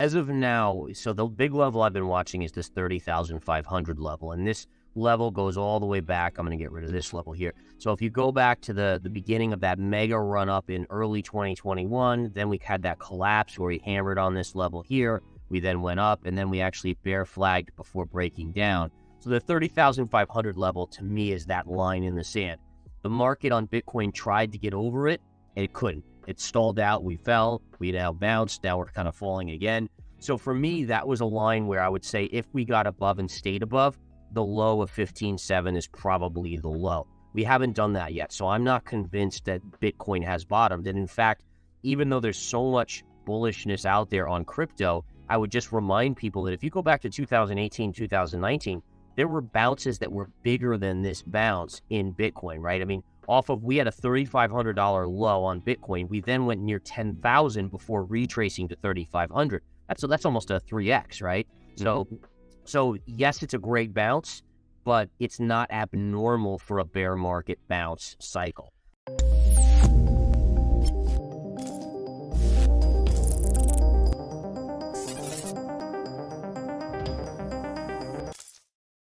As of now, so the big level I've been watching is this 30,500 level, and this level goes all the way back. I'm going to get rid of this level here. So if you go back to the beginning of that mega run up in early 2021, then we had that collapse where we hammered on this level here. We then went up, and then we actually bear flagged before breaking down. So the 30,500 level to me is that line in the sand. The market on Bitcoin tried to get over it, and it couldn't. It stalled out. We fell. We now bounced. Now we're kind of falling again. So for me, that was a line where I would say if we got above and stayed above, the low of 15.7 is probably the low. We haven't done that yet. So I'm not convinced that Bitcoin has bottomed. And in fact, even though there's so much bullishness out there on crypto, I would just remind people that if you go back to 2018, 2019, there were bounces that were bigger than this bounce in Bitcoin, right? I mean, we had a $3,500 low on Bitcoin. We then went near 10,000 before retracing to 3,500. That's almost a 3x, right? So yes, it's a great bounce, but it's not abnormal for a bear market bounce cycle.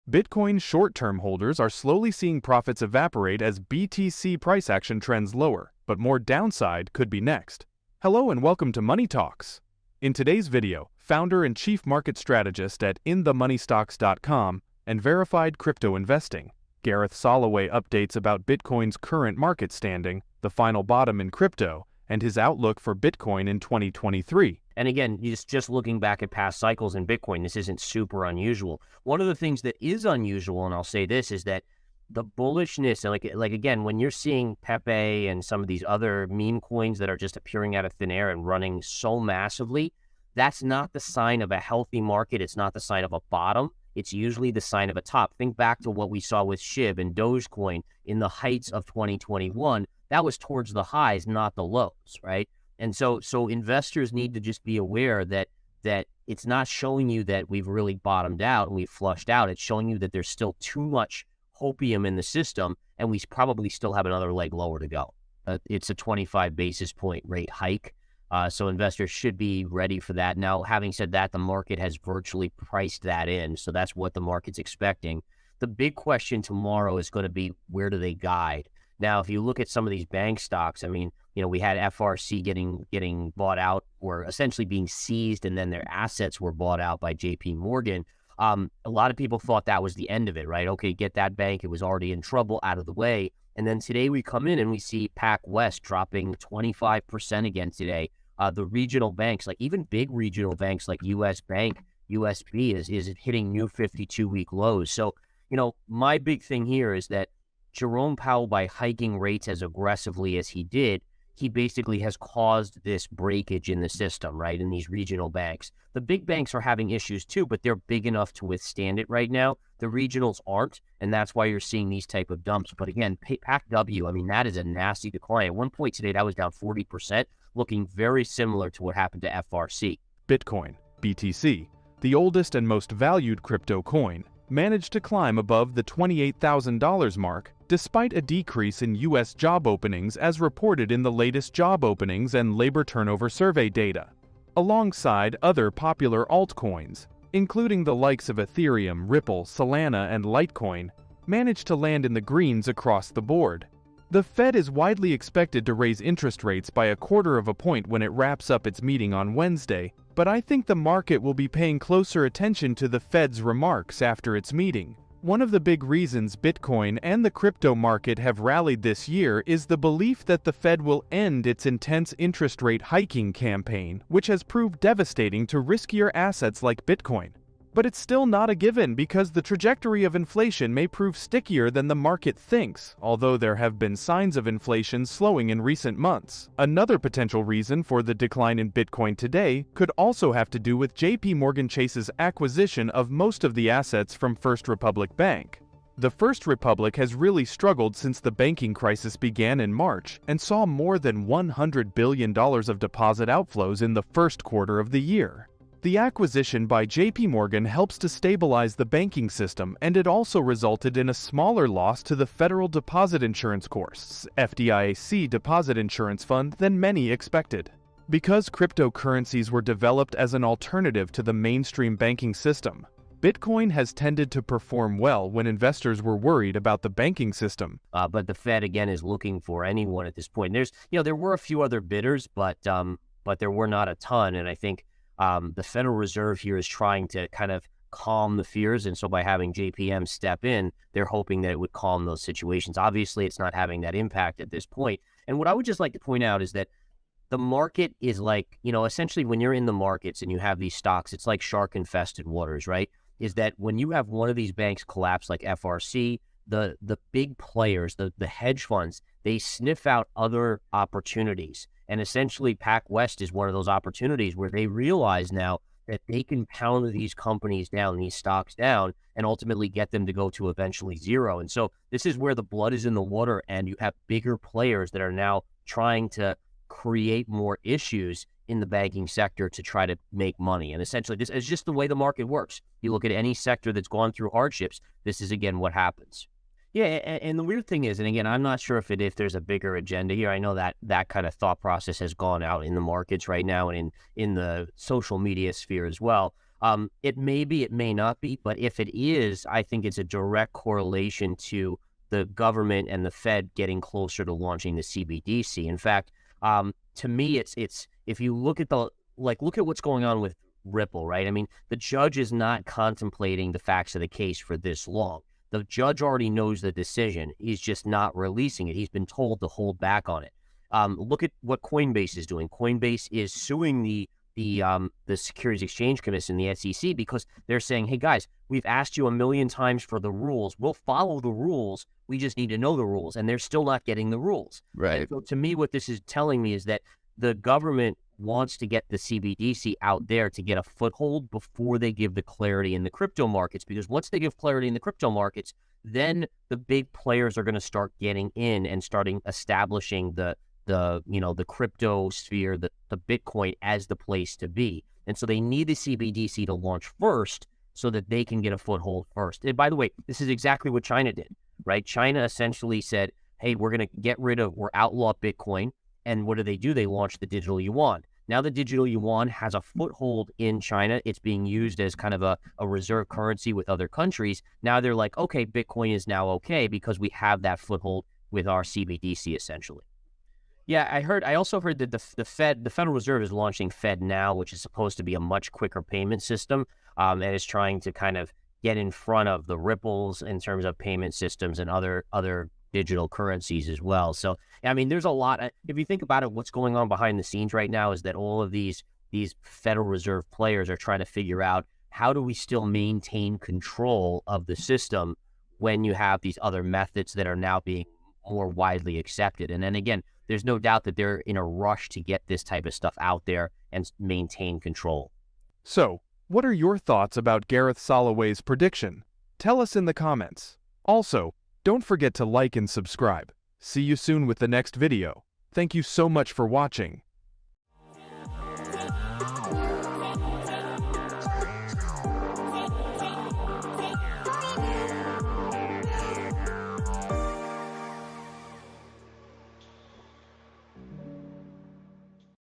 Bitcoin short-term holders are slowly seeing profits evaporate as BTC price action trends lower, but more downside could be next. Hello and welcome to Money Talks. In today's video, founder and chief market strategist at inthemoneystocks.com and verified crypto investing, Gareth Soloway updates about Bitcoin's current market standing, the final bottom in crypto, and his outlook for Bitcoin in 2023. And again, just looking back at past cycles in Bitcoin, this isn't super unusual. One of the things that is unusual, and I'll say this, is that the bullishness, like again, when you're seeing Pepe and some of these other meme coins that are just appearing out of thin air and running so massively, that's not the sign of a healthy market. It's not the sign of a bottom. It's usually the sign of a top. Think back to what we saw with SHIB and Dogecoin in the heights of 2021. That was towards the highs, not the lows, right? And so investors need to just be aware that it's not showing you that we've really bottomed out and we've flushed out. It's showing you that there's still too much hopium in the system, and we probably still have another leg lower to go. It's a 25 basis point rate hike. So investors should be ready for that. Now, having said that, the market has virtually priced that in. So that's what the market's expecting. The big question tomorrow is going to be, where do they guide? Now, if you look at some of these bank stocks, I mean, we had FRC getting bought out, or essentially being seized, and then their assets were bought out by JP Morgan. A lot of people thought that was the end of it, right? Okay, get that bank. It was already in trouble, out of the way. And then today we come in and we see PacWest dropping 25% again today. The regional banks, like even big regional banks like US Bank, USB is hitting new 52-week lows. So, my big thing here is that Jerome Powell, by hiking rates as aggressively as he did, he basically has caused this breakage in the system, right, in these regional banks. The big banks are having issues too, but they're big enough to withstand it right now. The regionals aren't, and that's why you're seeing these type of dumps. But again, PacW, I mean, that is a nasty decline. At one point today, that was down 40%, looking very similar to what happened to FRC. Bitcoin, BTC, the oldest and most valued crypto coin, managed to climb above the $28,000 mark despite a decrease in U.S. job openings as reported in the latest job openings and labor turnover survey data. Alongside other popular altcoins, including the likes of Ethereum, Ripple, Solana, and Litecoin, managed to land in the greens across the board. The Fed is widely expected to raise interest rates by 1/4 point when it wraps up its meeting on Wednesday, but I think the market will be paying closer attention to the Fed's remarks after its meeting. One of the big reasons Bitcoin and the crypto market have rallied this year is the belief that the Fed will end its intense interest rate hiking campaign, which has proved devastating to riskier assets like Bitcoin. But it's still not a given because the trajectory of inflation may prove stickier than the market thinks, although there have been signs of inflation slowing in recent months. Another potential reason for the decline in Bitcoin today could also have to do with JP Morgan Chase's acquisition of most of the assets from First Republic Bank. The First Republic has really struggled since the banking crisis began in March and saw more than $100 billion of deposit outflows in the first quarter of the year. The acquisition by JP Morgan helps to stabilize the banking system, and it also resulted in a smaller loss to the Federal Deposit Insurance Corp's FDIC Deposit Insurance Fund than many expected. Because cryptocurrencies were developed as an alternative to the mainstream banking system, Bitcoin has tended to perform well when investors were worried about the banking system. But the Fed, again, is looking for anyone at this point. And there were a few other bidders, but there were not a ton. And I think the Federal Reserve here is trying to kind of calm the fears. And so by having JPM step in, they're hoping that it would calm those situations. Obviously, it's not having that impact at this point. And what I would just like to point out is that the market is like, essentially when you're in the markets and you have these stocks, it's like shark-infested waters, right? Is that when you have one of these banks collapse like FRC, the big players, the hedge funds, they sniff out other opportunities. And essentially PacWest is one of those opportunities where they realize now that they can pound these companies down, these stocks down, and ultimately get them to go to eventually zero. And so this is where the blood is in the water, and you have bigger players that are now trying to create more issues in the banking sector to try to make money. And essentially, this is just the way the market works. You look at any sector that's gone through hardships, this is, again, what happens. Yeah, and the weird thing is, and again, I'm not sure if there's a bigger agenda here. I know that kind of thought process has gone out in the markets right now and in the social media sphere as well. It may be, it may not be, but if it is, I think it's a direct correlation to the government and the Fed getting closer to launching the CBDC. In fact, to me, it's if you look at look at what's going on with Ripple, right? I mean, the judge is not contemplating the facts of the case for this long. The judge already knows the decision. He's just not releasing it. He's been told to hold back on it. Look at what Coinbase is doing. Coinbase is suing the Securities Exchange Commission, the SEC, because they're saying, hey guys, we've asked you a million times for the rules. We'll follow the rules. We just need to know the rules. And they're still not getting the rules. Right. And so to me, what this is telling me is that the government wants to get the CBDC out there to get a foothold before they give the clarity in the crypto markets. Because once they give clarity in the crypto markets, then the big players are going to start getting in and starting establishing the crypto sphere, the Bitcoin as the place to be. And so they need the CBDC to launch first so that they can get a foothold first. And by the way, this is exactly what China did, right? China essentially said, hey, we're going to outlaw Bitcoin. And what do? They launched the digital yuan. Now the digital yuan has a foothold in China. It's being used as kind of a reserve currency with other countries. Now they're like, okay, Bitcoin is now okay because we have that foothold with our CBDC essentially. Yeah, I also heard that the Federal Reserve is launching Fed Now, which is supposed to be a much quicker payment system, and is trying to kind of get in front of the Ripples in terms of payment systems and other digital currencies as well. So, I mean, there's a lot. If you think about it, what's going on behind the scenes right now is that all of these Federal Reserve players are trying to figure out how do we still maintain control of the system when you have these other methods that are now being more widely accepted. And then again, there's no doubt that they're in a rush to get this type of stuff out there and maintain control. So, what are your thoughts about Gareth Soloway's prediction? Tell us in the comments. Also, don't forget to like and subscribe. See you soon with the next video. Thank you so much for watching.